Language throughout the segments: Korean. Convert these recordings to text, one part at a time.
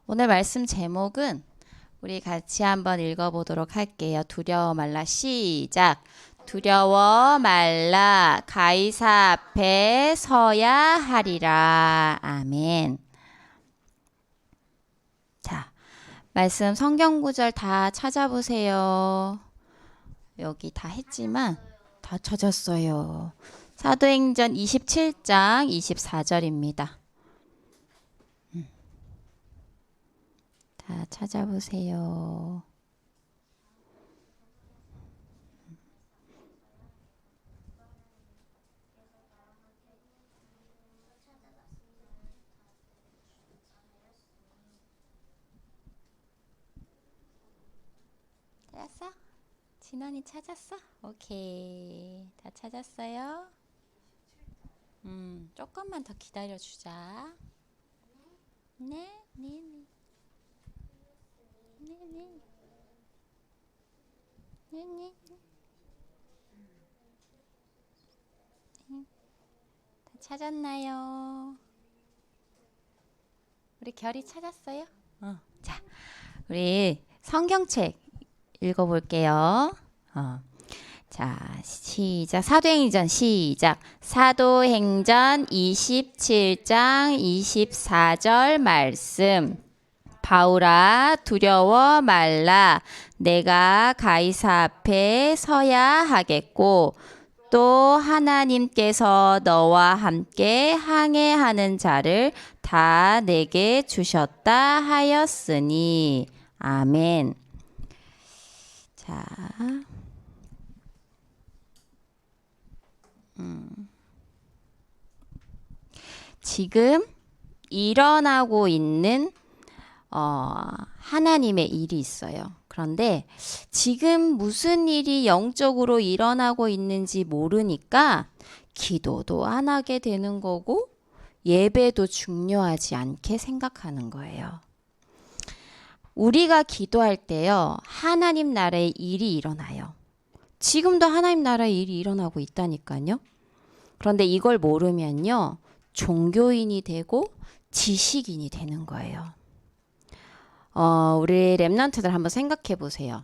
오늘 말씀 제목은 우리 같이 한번 읽어보도록 할게요. 두려워 말라. 시작. 두려워 말라. 가이사 앞에 서야 하리라. 아멘. 자, 말씀 성경 구절 다 찾아보세요. 여기 다 했지만 다 찾았어요. 사도행전 27장 24절입니다. 다 찾아보세요. 찾았어? 진원이 찾았어? 오케이. 다 찾았어요? 조금만 더 기다려주자. 네, 네, 네. 네, 네. 네, 네. 다 찾았나요? 우리 결이 찾았어요? 자, 우리 성경책 읽어볼게요. 자, 시작. 사도행전 시작. 사도행전 27장 24절 말씀. 바울아 두려워 말라. 내가 가이사 앞에 서야 하겠고 또 하나님께서 너와 함께 항해하는 자를 다 내게 주셨다 하였으니. 아멘. 자, 지금 일어나고 있는 하나님의 일이 있어요. 그런데 지금 무슨 일이 영적으로 일어나고 있는지 모르니까 기도도 안 하게 되는 거고 예배도 중요하지 않게 생각하는 거예요. 우리가 기도할 때요, 하나님 나라의 일이 일어나요. 지금도 하나님 나라의 일이 일어나고 있다니까요. 그런데 이걸 모르면요, 종교인이 되고 지식인이 되는 거예요. 우리 랩런트들 한번 생각해 보세요.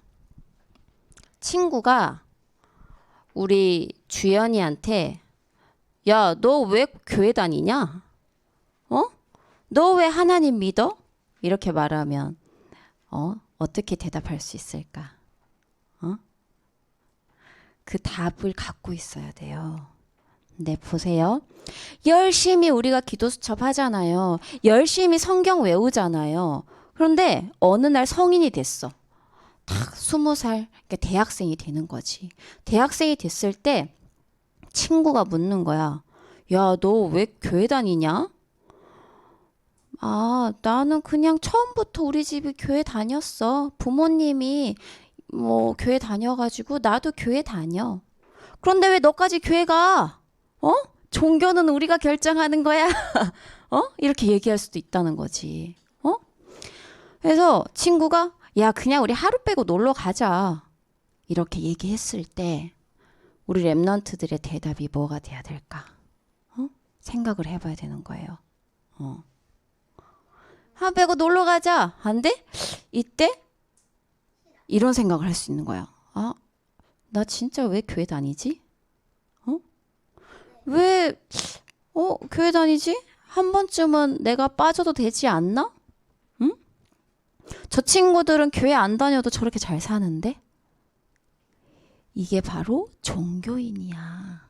친구가 우리 주연이한테 야, 너 왜 교회 다니냐? 너 왜 하나님 믿어? 이렇게 말하면 어떻게 대답할 수 있을까? 그 답을 갖고 있어야 돼요. 네, 보세요. 열심히 우리가 기도 수첩하잖아요. 열심히 성경 외우잖아요. 그런데 어느 날 성인이 됐어. 딱 20살, 그러니까 대학생이 되는 거지. 대학생이 됐을 때 친구가 묻는 거야. 야, 너 왜 교회 다니냐? 아, 나는 그냥 처음부터 우리 집이 교회 다녔어. 부모님이 뭐 교회 다녀가지고 나도 교회 다녀. 그런데 왜 너까지 교회 가? 종교는 우리가 결정하는 거야. 이렇게 얘기할 수도 있다는 거지. 그래서 친구가 야, 그냥 우리 하루 빼고 놀러 가자. 이렇게 얘기했을 때 우리 랩런트들의 대답이 뭐가 돼야 될까? 생각을 해봐야 되는 거예요. 하루 빼고 놀러 가자. 안 돼? 이때 이런 생각을 할 수 있는 거야. 아, 나 진짜 왜 교회 다니지? 왜 교회 다니지? 한 번쯤은 내가 빠져도 되지 않나? 응? 저 친구들은 교회 안 다녀도 저렇게 잘 사는데? 이게 바로 종교인이야.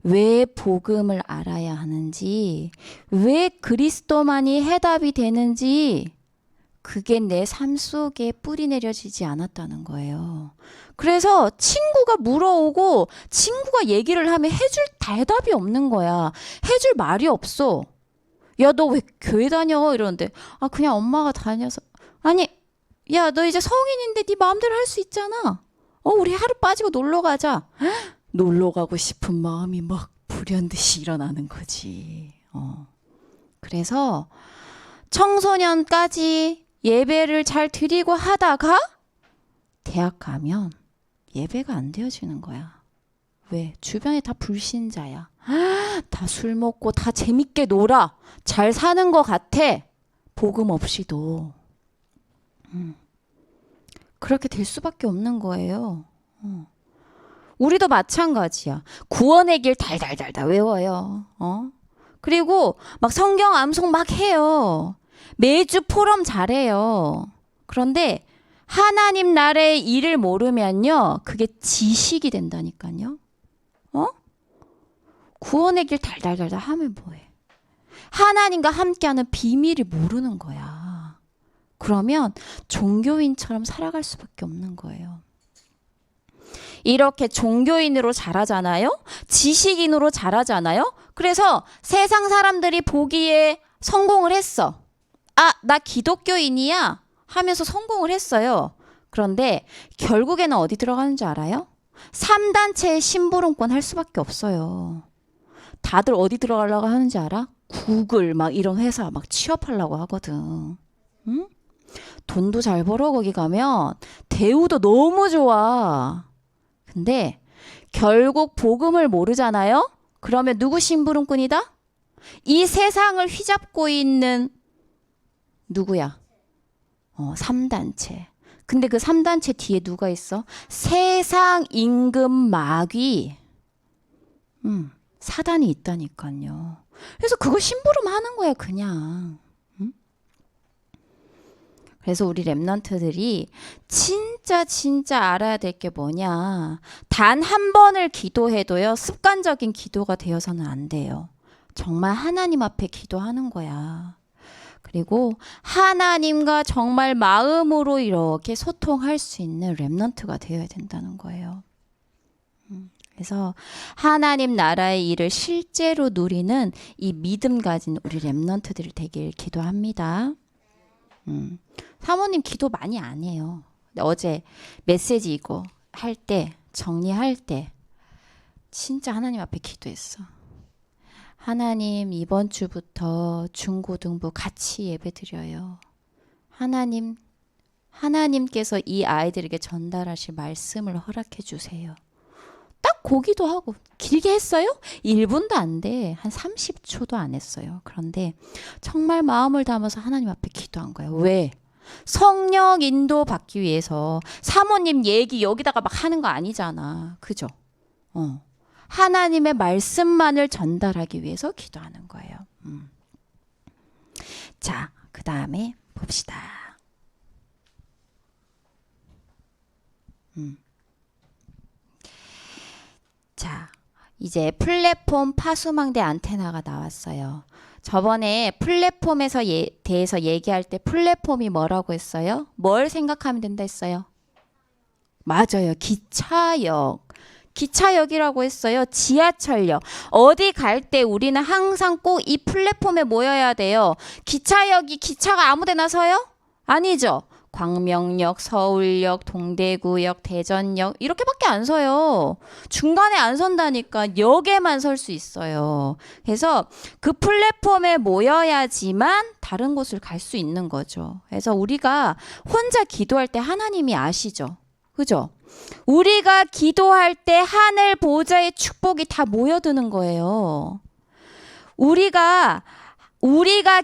왜 복음을 알아야 하는지, 왜 그리스도만이 해답이 되는지, 그게 내 삶 속에 뿌리 내려지지 않았다는 거예요. 그래서 친구가 물어오고 친구가 얘기를 하면 해줄 대답이 없는 거야. 해줄 말이 없어. 야, 너 왜 교회 다녀? 이러는데 아, 그냥 엄마가 다녀서. 아니, 야, 너 이제 성인인데 네 마음대로 할 수 있잖아. 우리 하루 빠지고 놀러 가자. 놀러 가고 싶은 마음이 막 불현듯이 일어나는 거지. 그래서 청소년까지 예배를 잘 드리고 하다가 대학 가면 예배가 안 되어지는 거야. 왜? 주변에 다 불신자야. 다 술 먹고 다 재밌게 놀아. 잘 사는 것 같아. 복음 없이도. 그렇게 될 수밖에 없는 거예요. 우리도 마찬가지야. 구원의 길 달달달달 외워요. 그리고 막 성경 암송 막 해요. 매주 포럼 잘해요. 그런데 하나님 나라의 일을 모르면요, 그게 지식이 된다니까요. 구원의 길 달달달달 하면 뭐해? 하나님과 함께하는 비밀을 모르는 거야. 그러면 종교인처럼 살아갈 수밖에 없는 거예요. 이렇게 종교인으로 자라잖아요. 지식인으로 자라잖아요. 그래서 세상 사람들이 보기에 성공을 했어. 아, 나 기독교인이야 하면서 성공을 했어요. 그런데 결국에는 어디 들어가는 줄 알아요? 3단체의 심부름권 할 수밖에 없어요. 다들 어디 들어가려고 하는지 알아? 구글 막 이런 회사 막 취업하려고 하거든. 응? 돈도 잘 벌어. 거기 가면 대우도 너무 좋아. 근데 결국 복음을 모르잖아요. 그러면 누구 심부름꾼이다? 이 세상을 휘잡고 있는 누구야? 3단체. 근데 그 3단체 뒤에 누가 있어? 세상 임금 마귀. 사단이 있다니까요. 그래서 그거 심부름하는 거야 그냥. 그래서 우리 랩런트들이 진짜 알아야 될 게 뭐냐. 단 한 번을 기도해도요, 습관적인 기도가 되어서는 안 돼요. 정말 하나님 앞에 기도하는 거야. 그리고 하나님과 정말 마음으로 이렇게 소통할 수 있는 랩런트가 되어야 된다는 거예요. 그래서 하나님 나라의 일을 실제로 누리는 이 믿음 가진 우리 랩런트들이 되길 기도합니다. 사모님 기도 많이 안 해요. 근데 어제 메시지 이거 할 때, 정리할 때 진짜 하나님 앞에 기도했어. 하나님, 이번 주부터 중고등부 같이 예배 드려요. 하나님께서 이 아이들에게 전달하실 말씀을 허락해 주세요. 딱 고기도 하고 길게 했어요? 1분도 안 돼. 한 30초도 안 했어요. 그런데 정말 마음을 담아서 하나님 앞에 기도한 거예요. 왜? 성령 인도 받기 위해서. 사모님 얘기 여기다가 막 하는 거 아니잖아. 그죠? 하나님의 말씀만을 전달하기 위해서 기도하는 거예요. 자, 그 다음에 봅시다. 자, 이제 플랫폼 파수망대 안테나가 나왔어요. 저번에 플랫폼에서 대해서 얘기할 때 플랫폼이 뭐라고 했어요? 뭘 생각하면 된다 했어요? 맞아요. 기차역이라고 했어요. 지하철역. 어디 갈 때 우리는 항상 꼭 이 플랫폼에 모여야 돼요. 기차가 아무 데나 서요? 아니죠. 광명역, 서울역, 동대구역, 대전역 이렇게밖에 안 서요. 중간에 안 선다니까. 역에만 설 수 있어요. 그래서 그 플랫폼에 모여야지만 다른 곳을 갈 수 있는 거죠. 그래서 우리가 혼자 기도할 때 하나님이 아시죠? 그죠? 우리가 기도할 때 하늘 보좌의 축복이 다 모여드는 거예요. 우리가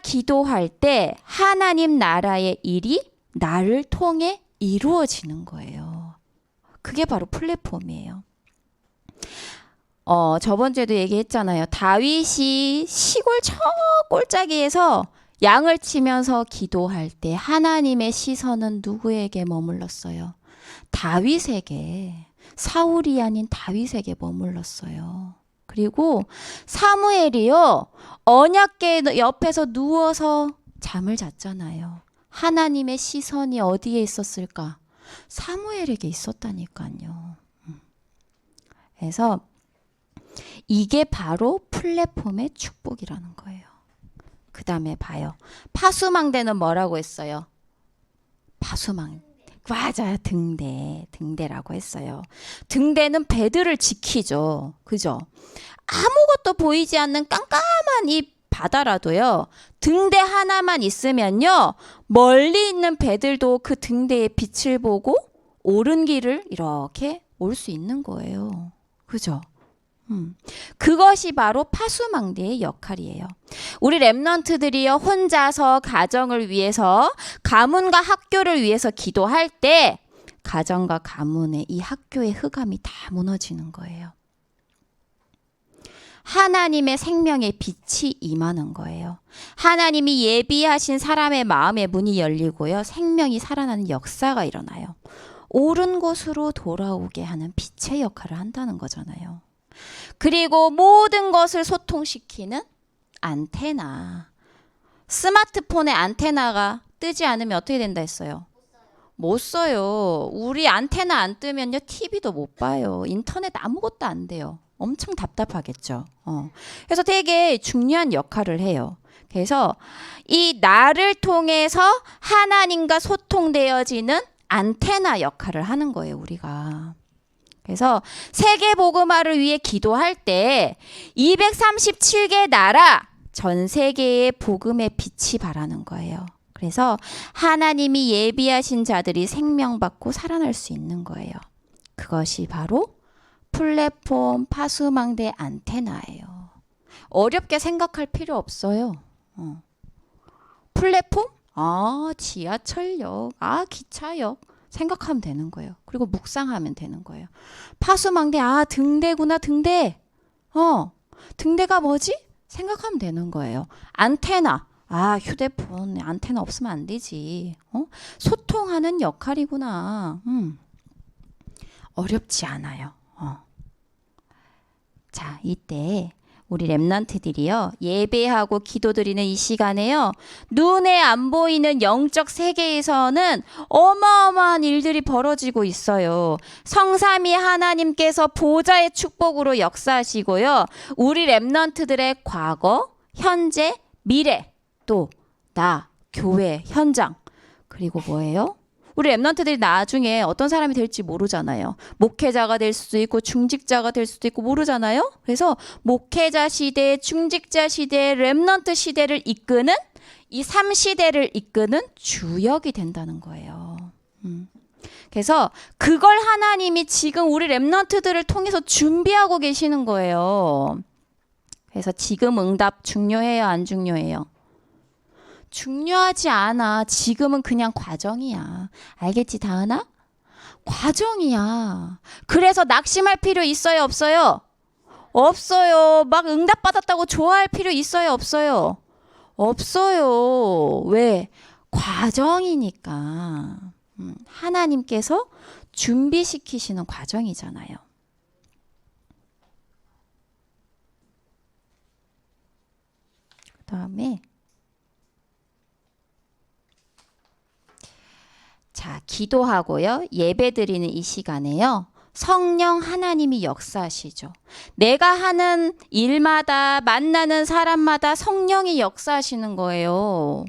기도할 때 하나님 나라의 일이 나를 통해 이루어지는 거예요. 그게 바로 플랫폼이에요. 저번 주에도 얘기했잖아요. 다윗이 시골 저 골짜기에서 양을 치면서 기도할 때 하나님의 시선은 누구에게 머물렀어요? 다윗에게. 사울이 아닌 다윗에게 머물렀어요. 그리고 사무엘이요, 언약궤 옆에서 누워서 잠을 잤잖아요. 하나님의 시선이 어디에 있었을까? 사무엘에게 있었다니까요. 그래서 이게 바로 플랫폼의 축복이라는 거예요. 그 다음에 봐요. 파수망대는 뭐라고 했어요? 맞아요. 등대라고 했어요. 등대는 배들을 지키죠. 그죠? 아무것도 보이지 않는 깜깜한 이 바다라도요, 등대 하나만 있으면요, 멀리 있는 배들도 그 등대의 빛을 보고 옳은 길을 이렇게 올 수 있는 거예요. 그죠? 그것이 바로 파수망대의 역할이에요. 우리 렘넌트들이요, 혼자서 가정을 위해서, 가문과 학교를 위해서 기도할 때 가정과 가문의 이 학교의 흑암이 다 무너지는 거예요. 하나님의 생명의 빛이 임하는 거예요. 하나님이 예비하신 사람의 마음의 문이 열리고요, 생명이 살아나는 역사가 일어나요. 옳은 곳으로 돌아오게 하는 빛의 역할을 한다는 거잖아요. 그리고 모든 것을 소통시키는 안테나. 스마트폰의 안테나가 뜨지 않으면 어떻게 된다 했어요? 못 써요. 우리 안테나 안 뜨면요, TV도 못 봐요. 인터넷 아무것도 안 돼요. 엄청 답답하겠죠. 그래서 되게 중요한 역할을 해요. 그래서 이 나를 통해서 하나님과 소통되어지는 안테나 역할을 하는 거예요, 우리가. 그래서 세계 복음화를 위해 기도할 때 237개 나라 전 세계의 복음의 빛이 바라는 거예요. 그래서 하나님이 예비하신 자들이 생명받고 살아날 수 있는 거예요. 그것이 바로 플랫폼 파수망대 안테나예요. 어렵게 생각할 필요 없어요. 플랫폼? 지하철역, 기차역 생각하면 되는 거예요. 그리고 묵상하면 되는 거예요. 파수망대, 등대구나, 등대. 등대가 뭐지? 생각하면 되는 거예요. 안테나, 휴대폰 안테나 없으면 안 되지. 소통하는 역할이구나. 어렵지 않아요. 자, 이때 우리 렘넌트들이요, 예배하고 기도드리는 이 시간에요, 눈에 안 보이는 영적 세계에서는 어마어마한 일들이 벌어지고 있어요. 성삼위 하나님께서 보좌의 축복으로 역사하시고요, 우리 렘넌트들의 과거, 현재, 미래, 또 나, 교회, 현장, 그리고 뭐예요? 우리 렘넌트들이 나중에 어떤 사람이 될지 모르잖아요. 목회자가 될 수도 있고 중직자가 될 수도 있고 모르잖아요. 그래서 목회자 시대, 중직자 시대, 렘넌트 시대를 이끄는, 이 3시대를 이끄는 주역이 된다는 거예요. 그래서 그걸 하나님이 지금 우리 렘넌트들을 통해서 준비하고 계시는 거예요. 그래서 지금 응답 중요해요, 안 중요해요? 중요하지 않아. 지금은 그냥 과정이야. 알겠지, 다은아? 과정이야. 그래서 낙심할 필요 있어요, 없어요? 없어요. 막 응답받았다고 좋아할 필요 있어요, 없어요? 없어요. 왜? 과정이니까. 하나님께서 준비시키시는 과정이잖아요. 그 다음에 자, 기도하고요, 예배드리는 이 시간에요, 성령 하나님이 역사하시죠. 내가 하는 일마다, 만나는 사람마다 성령이 역사하시는 거예요.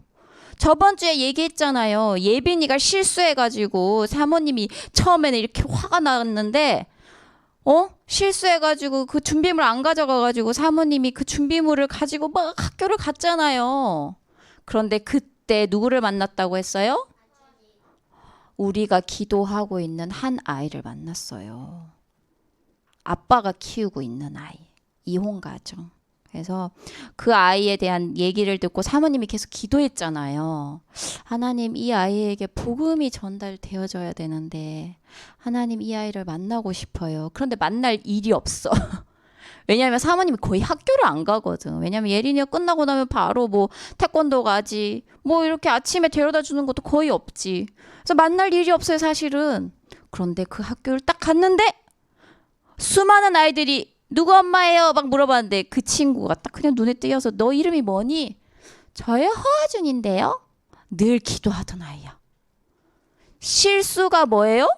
저번 주에 얘기했잖아요. 예빈이가 실수해가지고 사모님이 처음에는 이렇게 화가 났는데 실수해가지고 그 준비물 안 가져가가지고 사모님이 그 준비물을 가지고 막 학교를 갔잖아요. 그런데 그때 누구를 만났다고 했어요? 우리가 기도하고 있는 한 아이를 만났어요. 아빠가 키우고 있는 아이. 이혼 가정. 그래서 그 아이에 대한 얘기를 듣고 사모님이 계속 기도했잖아요. 하나님, 이 아이에게 복음이 전달되어져야 되는데 하나님, 이 아이를 만나고 싶어요. 그런데 만날 일이 없어. 왜냐하면 사모님이 거의 학교를 안 가거든. 왜냐하면 예린이가 끝나고 나면 바로 뭐 태권도 가지, 뭐 이렇게 아침에 데려다 주는 것도 거의 없지. 그래서 만날 일이 없어요, 사실은. 그런데 그 학교를 딱 갔는데 수많은 아이들이 누구 엄마예요? 막 물어봤는데 그 친구가 딱 그냥 눈에 띄어서, 너 이름이 뭐니? 저요, 허아준인데요. 늘 기도하던 아이야. 실수가 뭐예요?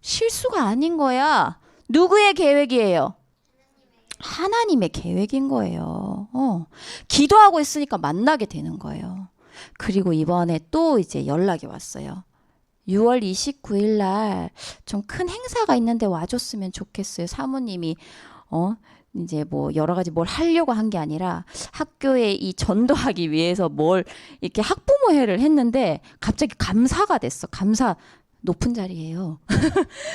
실수가 아닌 거야. 누구의 계획이에요? 하나님의 계획인 거예요. 기도하고 있으니까 만나게 되는 거예요. 그리고 이번에 또 이제 연락이 왔어요. 6월 29일 날 좀 큰 행사가 있는데 와줬으면 좋겠어요. 사모님이 이제 뭐 여러 가지 뭘 하려고 한 게 아니라 학교에 이 전도하기 위해서 뭘 이렇게 학부모회를 했는데 갑자기 감사가 됐어. 감사 높은 자리예요.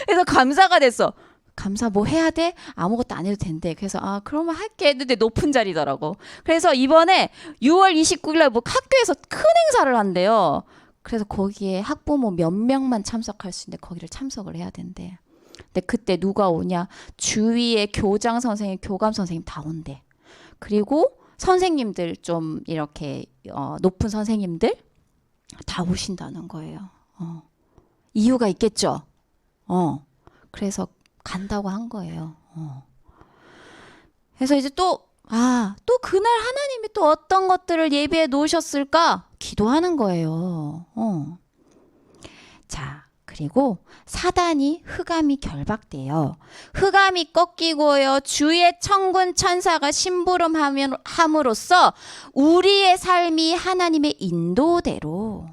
그래서 감사가 됐어. 감사 뭐 해야 돼? 아무것도 안 해도 된대. 그래서 그러면 할게 했는데 높은 자리더라고. 그래서 이번에 6월 29일 날 뭐 학교에서 큰 행사를 한대요. 그래서 거기에 학부모 몇 명만 참석할 수 있는데 거기를 참석을 해야 된대. 근데 그때 누가 오냐? 주위에 교장 선생님, 교감 선생님 다 온대. 그리고 선생님들 좀 이렇게 높은 선생님들 다 오신다는 거예요. 이유가 있겠죠. 그래서 간다고 한 거예요. 그래서 이제 또 그날 하나님이 또 어떤 것들을 예비해 놓으셨을까? 기도하는 거예요. 자, 그리고 사단이 흑암이 결박돼요. 흑암이 꺾이고요. 주의 천군 천사가 심부름함으로써 우리의 삶이 하나님의 인도대로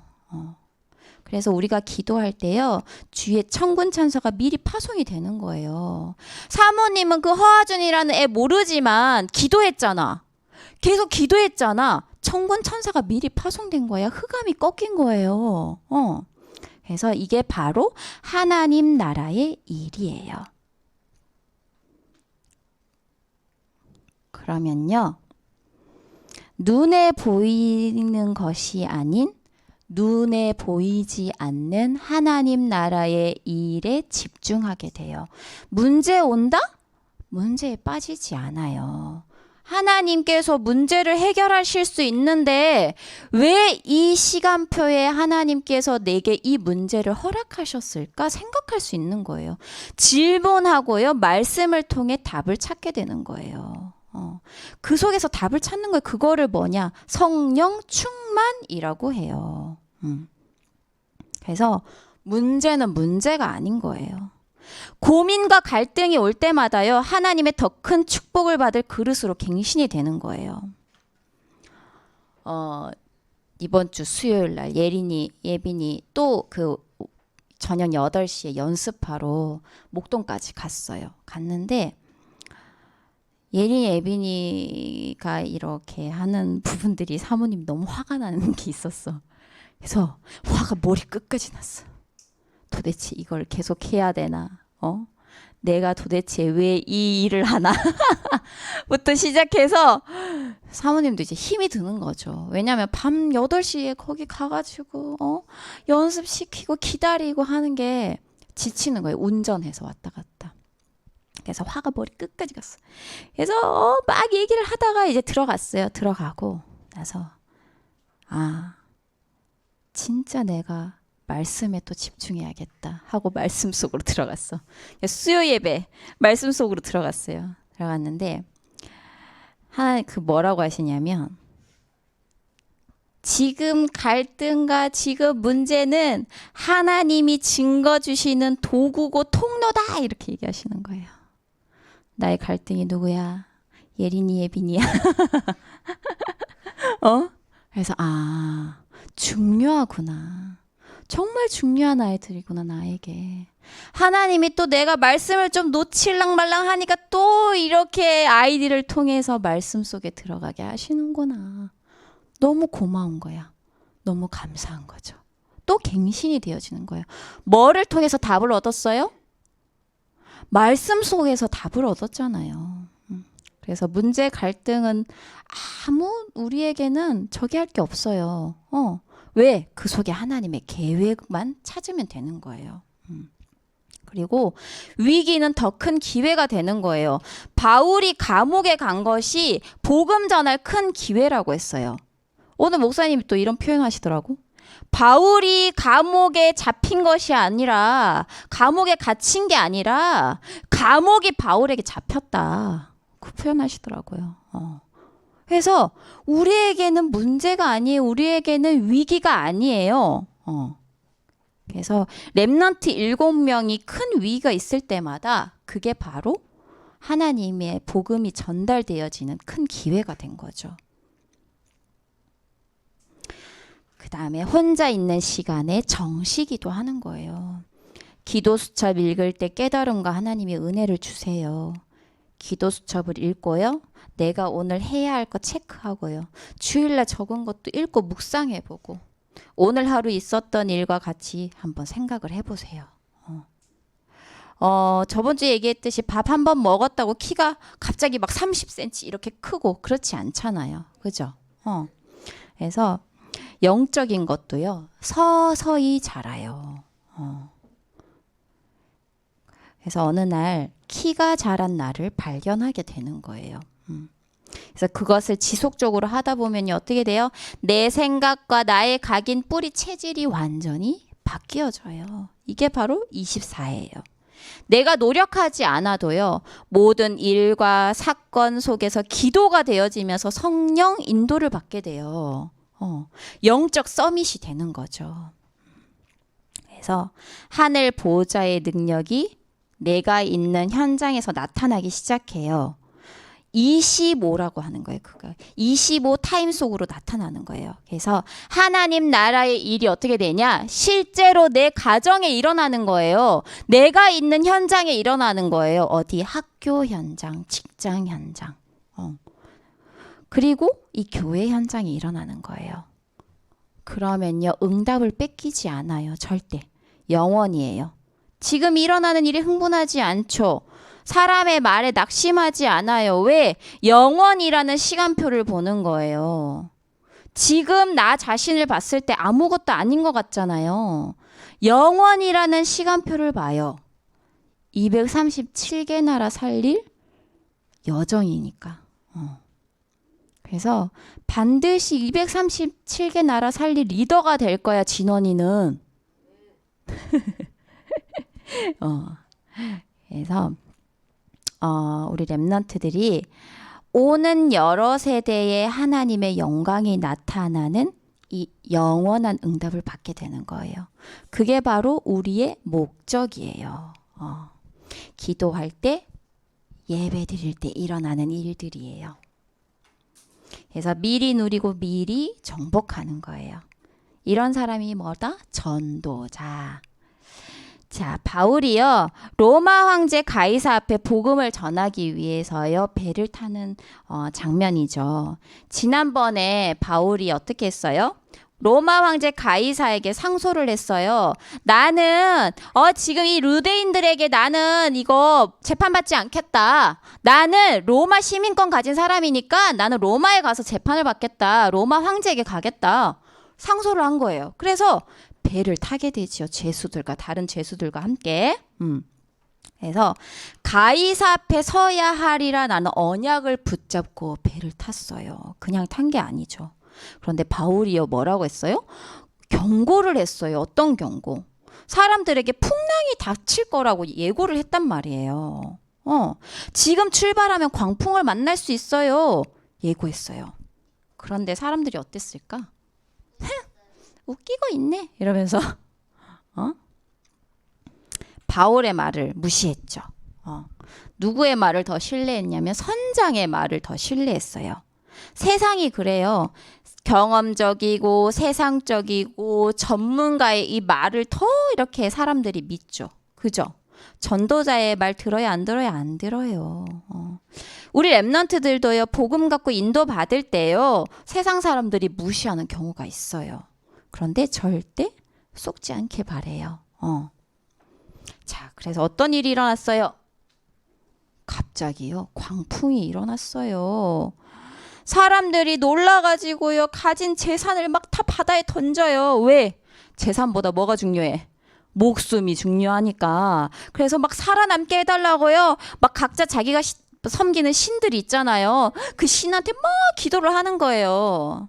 그래서 우리가 기도할 때요. 주의 천군 천사가 미리 파송이 되는 거예요. 사모님은 그 허아준이라는 애 모르지만 기도했잖아. 계속 기도했잖아. 천군 천사가 미리 파송된 거야. 흑암이 꺾인 거예요. 그래서 이게 바로 하나님 나라의 일이에요. 그러면요. 눈에 보이는 것이 아닌 눈에 보이지 않는 하나님 나라의 일에 집중하게 돼요. 문제 온다? 문제에 빠지지 않아요. 하나님께서 문제를 해결하실 수 있는데 왜 이 시간표에 하나님께서 내게 이 문제를 허락하셨을까 생각할 수 있는 거예요. 질문하고요. 말씀을 통해 답을 찾게 되는 거예요. 그 속에서 답을 찾는 거예요. 그거를 뭐냐? 성령 충만이라고 해요. 그래서 문제는 문제가 아닌 거예요. 고민과 갈등이 올 때마다요. 하나님의 더 큰 축복을 받을 그릇으로 갱신이 되는 거예요. 이번 주 수요일 날 예빈이 또 그 저녁 8시에 연습하러 목동까지 갔어요. 갔는데 예빈이가 이렇게 하는 부분들이 사모님 너무 화가 나는 게 있었어. 그래서 화가 머리 끝까지 났어. 도대체 이걸 계속 해야 되나? 내가 도대체 왜 이 일을 하나? 부터 시작해서 사모님도 이제 힘이 드는 거죠. 왜냐하면 밤 8시에 거기 가가지고 연습시키고 기다리고 하는 게 지치는 거예요. 운전해서 왔다 갔다. 그래서 화가 머리 끝까지 갔어. 그래서 막 얘기를 하다가 이제 들어갔어요. 들어가고 나서 진짜 내가 말씀에 또 집중해야겠다 하고 말씀 속으로 들어갔어. 수요 예배 말씀 속으로 들어갔어요. 들어갔는데 하나님 뭐라고 하시냐면 지금 갈등과 지금 문제는 하나님이 증거 주시는 도구고 통로다 이렇게 얘기하시는 거예요. 나의 갈등이 누구야? 예빈이야. 그래서 중요하구나. 정말 중요한 아이들이구나 나에게. 하나님이 또 내가 말씀을 좀 놓칠랑말랑 하니까 또 이렇게 아이들을 통해서 말씀 속에 들어가게 하시는구나. 너무 고마운 거야. 너무 감사한 거죠. 또 갱신이 되어지는 거예요. 뭐를 통해서 답을 얻었어요? 말씀 속에서 답을 얻었잖아요. 그래서 문제 갈등은 우리에게는 저기 할 게 없어요. 왜? 그 속에 하나님의 계획만 찾으면 되는 거예요. 그리고 위기는 더 큰 기회가 되는 거예요. 바울이 감옥에 간 것이 복음 전할 큰 기회라고 했어요. 오늘 목사님이 또 이런 표현 하시더라고. 바울이 감옥에 잡힌 것이 아니라 감옥에 갇힌 게 아니라 감옥이 바울에게 잡혔다. 그 표현하시더라고요. 그래서 우리에게는 문제가 아니에요. 우리에게는 위기가 아니에요. 그래서 렘넌트 7명이 큰 위기가 있을 때마다 그게 바로 하나님의 복음이 전달되어지는 큰 기회가 된 거죠. 그 다음에 혼자 있는 시간에 정시기도 하는 거예요. 기도 수첩 읽을 때 깨달음과 하나님의 은혜를 주세요. 기도 수첩을 읽고요. 내가 오늘 해야 할 거 체크하고요. 주일날 적은 것도 읽고 묵상해보고 오늘 하루 있었던 일과 같이 한번 생각을 해보세요. 저번 주에 얘기했듯이 밥 한 번 먹었다고 키가 갑자기 막 30cm 이렇게 크고 그렇지 않잖아요. 그죠? 그래서 영적인 것도요, 서서히 자라요. 그래서 어느 날 키가 자란 나를 발견하게 되는 거예요. 그래서 그것을 지속적으로 하다 보면 어떻게 돼요? 내 생각과 나의 각인 뿌리 체질이 완전히 바뀌어져요. 이게 바로 24예요. 내가 노력하지 않아도요, 모든 일과 사건 속에서 기도가 되어지면서 성령 인도를 받게 돼요. 영적 서밋이 되는 거죠. 그래서 하늘 보호자의 능력이 내가 있는 현장에서 나타나기 시작해요. 25라고 하는 거예요. 그거 25 타임 속으로 나타나는 거예요. 그래서 하나님 나라의 일이 어떻게 되냐? 실제로 내 가정에 일어나는 거예요. 내가 있는 현장에 일어나는 거예요. 어디? 학교 현장, 직장 현장. 그리고 이 교회 현장에 일어나는 거예요. 그러면요, 응답을 뺏기지 않아요. 절대. 영원이에요. 지금 일어나는 일에 흥분하지 않죠. 사람의 말에 낙심하지 않아요. 왜? 영원이라는 시간표를 보는 거예요. 지금 나 자신을 봤을 때 아무것도 아닌 것 같잖아요. 영원이라는 시간표를 봐요. 237개 나라 살릴 여정이니까. 그래서 반드시 237개 나라 살릴 리더가 될 거야, 진원이는. 그래서 우리 렘넌트들이 오는 여러 세대의 하나님의 영광이 나타나는 이 영원한 응답을 받게 되는 거예요. 그게 바로 우리의 목적이에요. 기도할 때, 예배 드릴 때 일어나는 일들이에요. 그래서 미리 누리고 미리 정복하는 거예요. 이런 사람이 뭐다? 전도자. 자, 바울이요, 로마 황제 가이사 앞에 복음을 전하기 위해서요, 배를 타는 장면이죠. 지난번에 바울이 어떻게 했어요? 로마 황제 가이사에게 상소를 했어요. 나는 지금 이 유대인들에게 나는 이거 재판받지 않겠다. 나는 로마 시민권 가진 사람이니까 나는 로마에 가서 재판을 받겠다. 로마 황제에게 가겠다. 상소를 한 거예요. 그래서 배를 타게 되지요. 죄수들과 다른 죄수들과 함께. 그래서 가이사 앞에 서야 하리라 나는 언약을 붙잡고 배를 탔어요. 그냥 탄 게 아니죠. 그런데 바울이요, 뭐라고 했어요? 경고를 했어요. 어떤 경고? 사람들에게 풍랑이 닥칠 거라고 예고를 했단 말이에요. 지금 출발하면 광풍을 만날 수 있어요. 예고했어요. 그런데 사람들이 어땠을까? 웃기고 있네 이러면서 바울의 말을 무시했죠. 누구의 말을 더 신뢰했냐면 선장의 말을 더 신뢰했어요. 세상이 그래요. 경험적이고 세상적이고 전문가의 이 말을 더 이렇게 사람들이 믿죠. 그죠? 전도자의 말 들어야 안 들어야 안 들어요. 우리 렘넌트들도요, 복음 갖고 인도 받을 때요, 세상 사람들이 무시하는 경우가 있어요. 그런데 절대 속지 않길 바래요. 자, 그래서 어떤 일이 일어났어요? 갑자기요, 광풍이 일어났어요. 사람들이 놀라가지고요, 가진 재산을 막 다 바다에 던져요. 왜? 재산보다 뭐가 중요해? 목숨이 중요하니까. 그래서 막 살아남게 해달라고요. 막 각자 자기가 섬기는 신들이 있잖아요. 그 신한테 막 기도를 하는 거예요.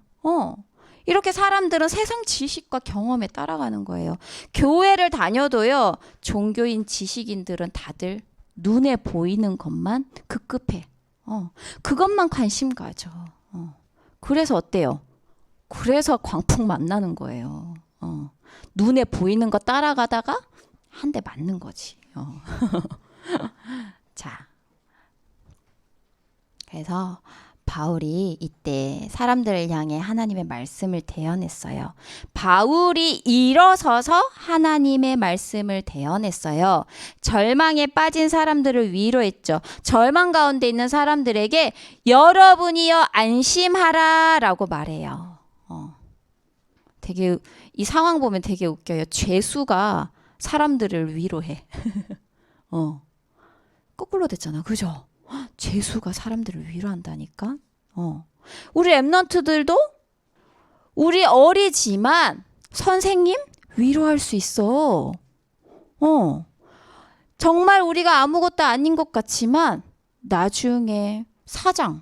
이렇게 사람들은 세상 지식과 경험에 따라가는 거예요. 교회를 다녀도요, 종교인 지식인들은 다들 눈에 보이는 것만 급급해. 그것만 관심 가져. 그래서 어때요? 그래서 광풍 만나는 거예요. 눈에 보이는 거 따라가다가 한 대 맞는 거지. 자, 그래서 바울이 이때 사람들을 향해 하나님의 말씀을 대언했어요. 바울이 일어서서 하나님의 말씀을 대언했어요. 절망에 빠진 사람들을 위로했죠. 절망 가운데 있는 사람들에게 여러분이여 안심하라 라고 말해요. 되게 이 상황 보면 되게 웃겨요. 죄수가 사람들을 위로해. 어. 거꾸로 됐잖아. 그죠? 죄수가 사람들을 위로한다니까. 우리 랩런트들도 우리 어리지만 선생님 위로할 수 있어. 정말 우리가 아무것도 아닌 것 같지만 나중에 사장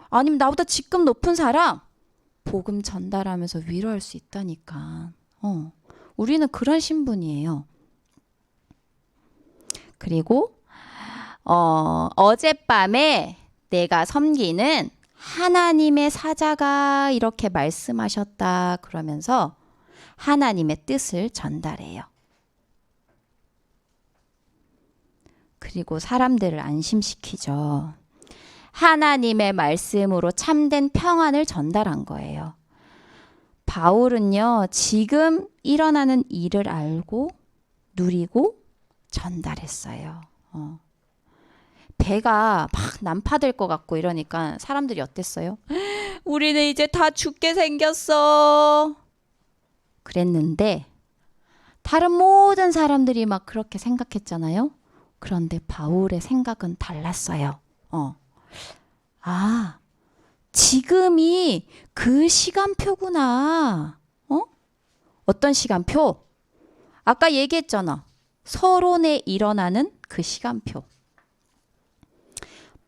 아니면 나보다 직급 높은 사람 복음 전달하면서 위로할 수 있다니까. 우리는 그런 신분이에요. 그리고 어젯밤에 내가 섬기는 하나님의 사자가 이렇게 말씀하셨다 그러면서 하나님의 뜻을 전달해요. 그리고 사람들을 안심시키죠. 하나님의 말씀으로 참된 평안을 전달한 거예요. 바울은요, 지금 일어나는 일을 알고 누리고 전달했어요. 배가 막 난파될 것 같고 이러니까 사람들이 어땠어요? 우리는 이제 다 죽게 생겼어. 그랬는데 다른 모든 사람들이 막 그렇게 생각했잖아요. 그런데 바울의 생각은 달랐어요. 지금이 그 시간표구나. 어떤 시간표? 아까 얘기했잖아. 서론에 일어나는 그 시간표.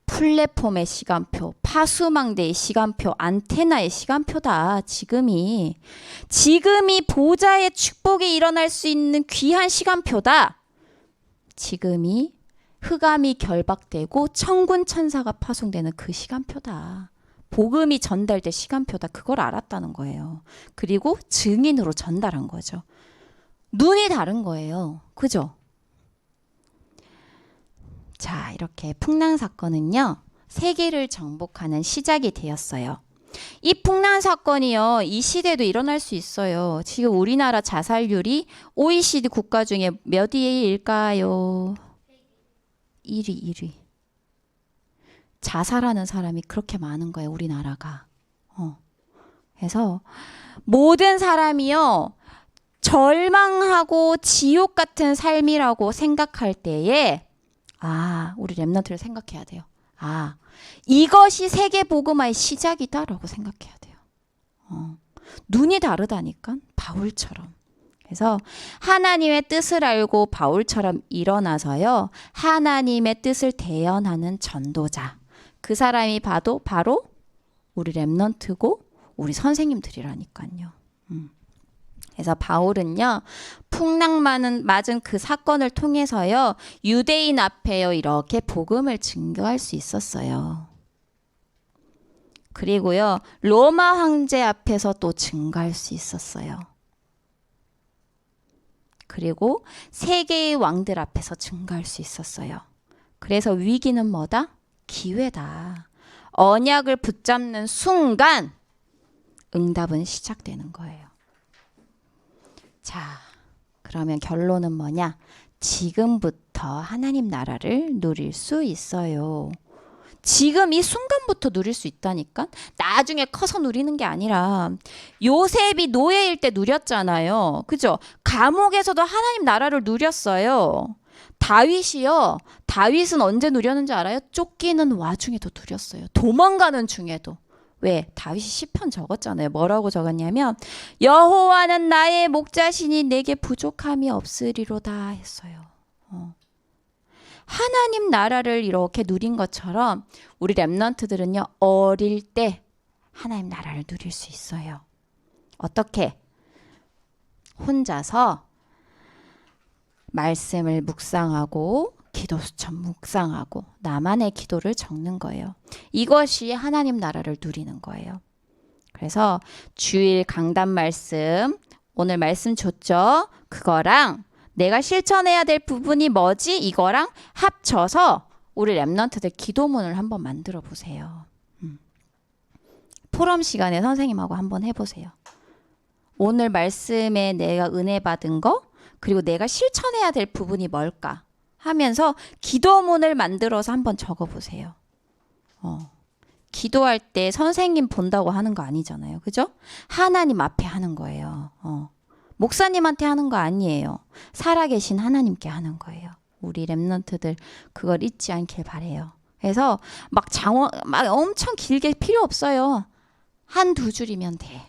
플랫폼의 시간표, 파수망대의 시간표, 안테나의 시간표다. 지금이 보좌의 축복이 일어날 수 있는 귀한 시간표다. 지금이 흑암이 결박되고 천군 천사가 파송되는 그 시간표다. 복음이 전달될 시간표다. 그걸 알았다는 거예요. 그리고 증인으로 전달한 거죠. 눈이 다른 거예요. 그죠? 자, 이렇게 풍랑 사건은요, 세계를 정복하는 시작이 되었어요. 이 풍랑 사건이요, 이 시대도 일어날 수 있어요. 지금 우리나라 자살률이 OECD 국가 중에 몇 위일까요? 1위. 자살하는 사람이 그렇게 많은 거예요, 우리나라가. 그래서 모든 사람이요, 절망하고 지옥 같은 삶이라고 생각할 때에 우리 랩런트를 생각해야 돼요. 이것이 세계 복음화의 시작이다라고 생각해야 돼요. 눈이 다르다니까, 바울처럼. 그래서 하나님의 뜻을 알고 바울처럼 일어나서요, 하나님의 뜻을 대언하는 전도자. 그 사람이 바로 우리 랩런트고 우리 선생님들이라니까요. 그래서 바울은요, 풍랑 맞은 그 사건을 통해서요, 유대인 앞에요, 이렇게 복음을 증거할 수 있었어요. 그리고요, 로마 황제 앞에서 또 증거할 수 있었어요. 그리고 세계의 왕들 앞에서 증거할 수 있었어요. 그래서 위기는 뭐다? 기회다. 언약을 붙잡는 순간 응답은 시작되는 거예요. 자, 그러면 결론은 뭐냐? 지금부터 하나님 나라를 누릴 수 있어요. 지금 이 순간부터 누릴 수 있다니까? 나중에 커서 누리는 게 아니라, 요셉이 노예일 때 누렸잖아요. 그죠? 감옥에서도 하나님 나라를 누렸어요. 다윗은 언제 누렸는지 알아요? 쫓기는 와중에도 누렸어요. 도망가는 중에도. 왜? 다윗이 시편 적었잖아요. 뭐라고 적었냐면 여호와는 나의 목자시니 내게 부족함이 없으리로다 했어요. 하나님 나라를 이렇게 누린 것처럼 우리 랩런트들은요, 어릴 때 하나님 나라를 누릴 수 있어요. 어떻게? 혼자서 말씀을 묵상하고 기도 수천 묵상하고 나만의 기도를 적는 거예요. 이것이 하나님 나라를 누리는 거예요. 그래서 주일 강단 말씀, 오늘 말씀 줬죠? 그거랑 내가 실천해야 될 부분이 뭐지? 이거랑 합쳐서 우리 랩런트들 기도문을 한번 만들어 보세요. 포럼 시간에 선생님하고 한번 해보세요. 오늘 말씀에 내가 은혜 받은 거, 그리고 내가 실천해야 될 부분이 뭘까 하면서 기도문을 만들어서 한번 적어보세요. 기도할 때 선생님 본다고 하는 거 아니잖아요. 그죠? 하나님 앞에 하는 거예요. 목사님한테 하는 거 아니에요. 살아계신 하나님께 하는 거예요. 우리 랩런트들 그걸 잊지 않길 바래요. 그래서 막 엄청 길게 필요 없어요. 한 두 줄이면 돼.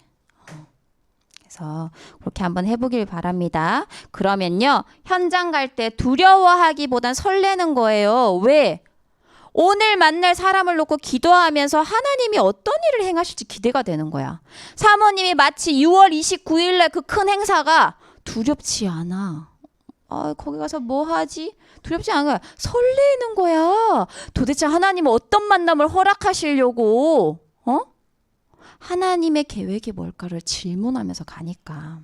그래서 그렇게 한번 해보길 바랍니다. 그러면요, 현장 갈 때 두려워하기보단 설레는 거예요. 왜? 오늘 만날 사람을 놓고 기도하면서 하나님이 어떤 일을 행하실지 기대가 되는 거야. 사모님이 마치 6월 29일 날 그 큰 행사가 두렵지 않아. 거기 가서 뭐 하지? 두렵지 않아. 설레는 거야. 도대체 하나님은 어떤 만남을 허락하시려고? 하나님의 계획이 뭘까를 질문하면서 가니까.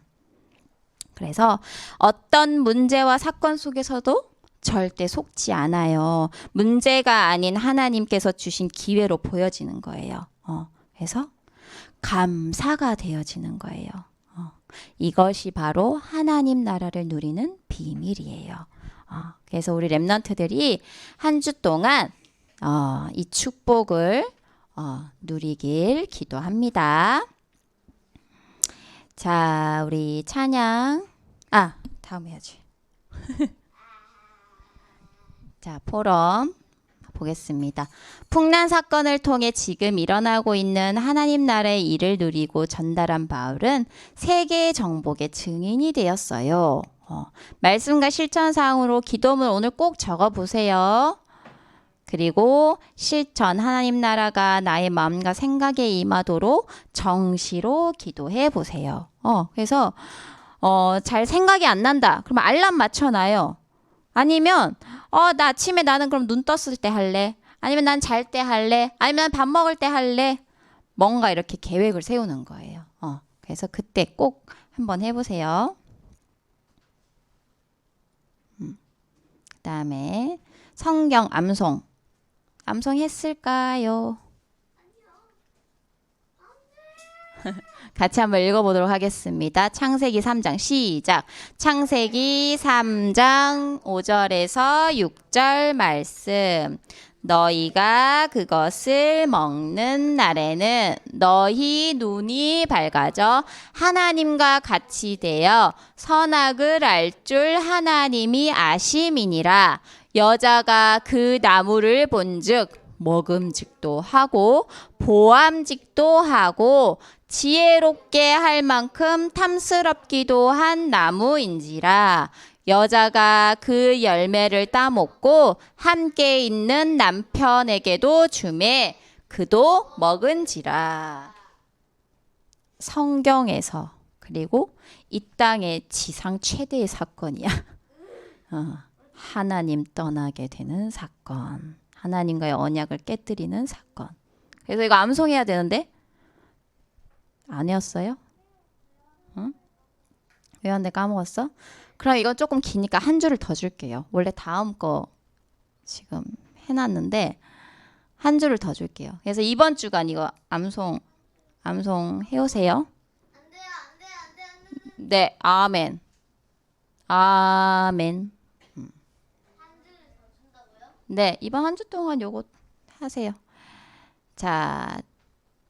그래서 어떤 문제와 사건 속에서도 절대 속지 않아요. 문제가 아닌 하나님께서 주신 기회로 보여지는 거예요. 그래서 감사가 되어지는 거예요. 이것이 바로 하나님 나라를 누리는 비밀이에요. 그래서 우리 랩런트들이 한 주 동안 이 축복을 누리길 기도합니다. 자, 우리 찬양. 다음 해야지. 자, 포럼 보겠습니다. 풍란 사건을 통해 지금 일어나고 있는 하나님 나라의 일을 누리고 전달한 바울은 세계 정복의 증인이 되었어요. 말씀과 실천 사항으로 기도문 오늘 꼭 적어 보세요. 그리고 실천, 하나님 나라가 나의 마음과 생각에 임하도록 정시로 기도해 보세요. 그래서 잘 생각이 안 난다. 그럼 알람 맞춰놔요. 아니면 나 아침에 나는 그럼 눈 떴을 때 할래. 아니면 난 잘 때 할래. 아니면 밥 먹을 때 할래. 뭔가 이렇게 계획을 세우는 거예요. 그래서 그때 꼭 한번 해보세요. 그다음에 성경 암송. 암송했을까요? 같이 한번 읽어보도록 하겠습니다. 창세기 3장 시작. 창세기 3장 5절에서 6절 말씀. 너희가 그것을 먹는 날에는 너희 눈이 밝아져 하나님과 같이 되어 선악을 알 줄 하나님이 아심이니라. 여자가 그 나무를 본즉 먹음직도 하고 보암직도 하고 지혜롭게 할 만큼 탐스럽기도 한 나무인지라. 여자가 그 열매를 따먹고 함께 있는 남편에게도 주매 그도 먹은지라. 성경에서, 그리고 이 땅의 지상 최대의 사건이야. 하나님 떠나게 되는 사건, 하나님과의 언약을 깨뜨리는 사건. 그래서 이거 암송해야 되는데 안 외웠어요? 응? 외웠는데 까먹었어? 그럼 이건 조금 기니까 한 줄을 더 줄게요. 원래 다음 거 지금 해놨는데 한 줄을 더 줄게요. 그래서 이번 주간 이거 암송 해오세요. 안 돼요. 네, 아멘. 아멘. 한 줄을 더 준다고요? 네, 이번 한 주 동안 요거 하세요. 자,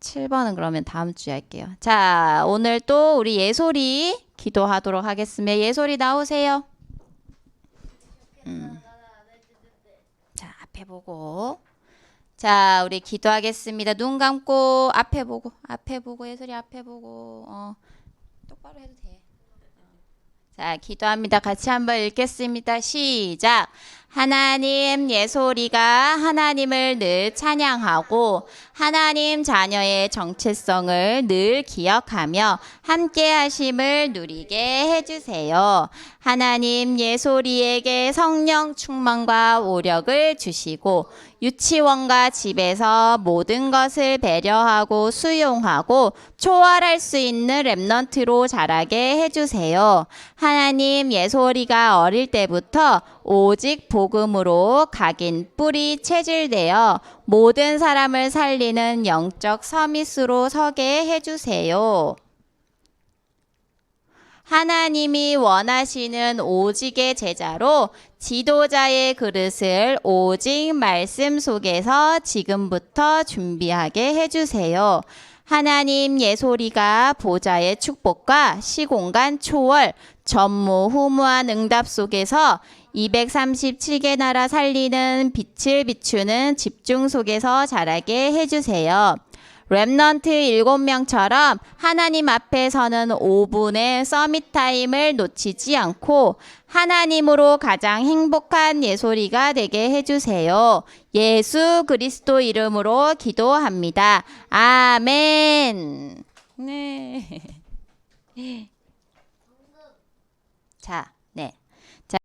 7번은 그러면 다음 주에 할게요. 자, 오늘 또 우리 예솔이 기도하도록 하겠습니다. 예솔이 나오세요. 자, 앞에 보고. 자, 우리 기도하겠습니다. 눈 감고 앞에 보고 예솔이 앞에 보고 똑바로 해도 돼. 자, 기도합니다. 같이 한번 읽겠습니다. 시작. 하나님, 예솔이가 하나님을 늘 찬양하고 하나님 자녀의 정체성을 늘 기억하며 함께 하심을 누리게 해주세요. 하나님, 예솔이에게 성령 충만과 오력을 주시고 유치원과 집에서 모든 것을 배려하고 수용하고 초월할 수 있는 랩넌트로 자라게 해주세요. 하나님, 예솔이가 어릴 때부터 오직 복음으로 각인 뿌리 체질되어 모든 사람을 살리는 영적 서밋으로 서게 해주세요. 하나님이 원하시는 오직의 제자로 지도자의 그릇을 오직 말씀 속에서 지금부터 준비하게 해주세요. 하나님 예솔이가 보좌의 축복과 시공간 초월, 전무후무한 응답 속에서 237개 나라 살리는 빛을 비추는 집중 속에서 자라게 해주세요. 랩넌트 7명처럼 하나님 앞에 서는 5분의 서밋 타임을 놓치지 않고 하나님으로 가장 행복한 예솔이가 되게 해주세요. 예수 그리스도 이름으로 기도합니다. 아멘. 네. 자, 네.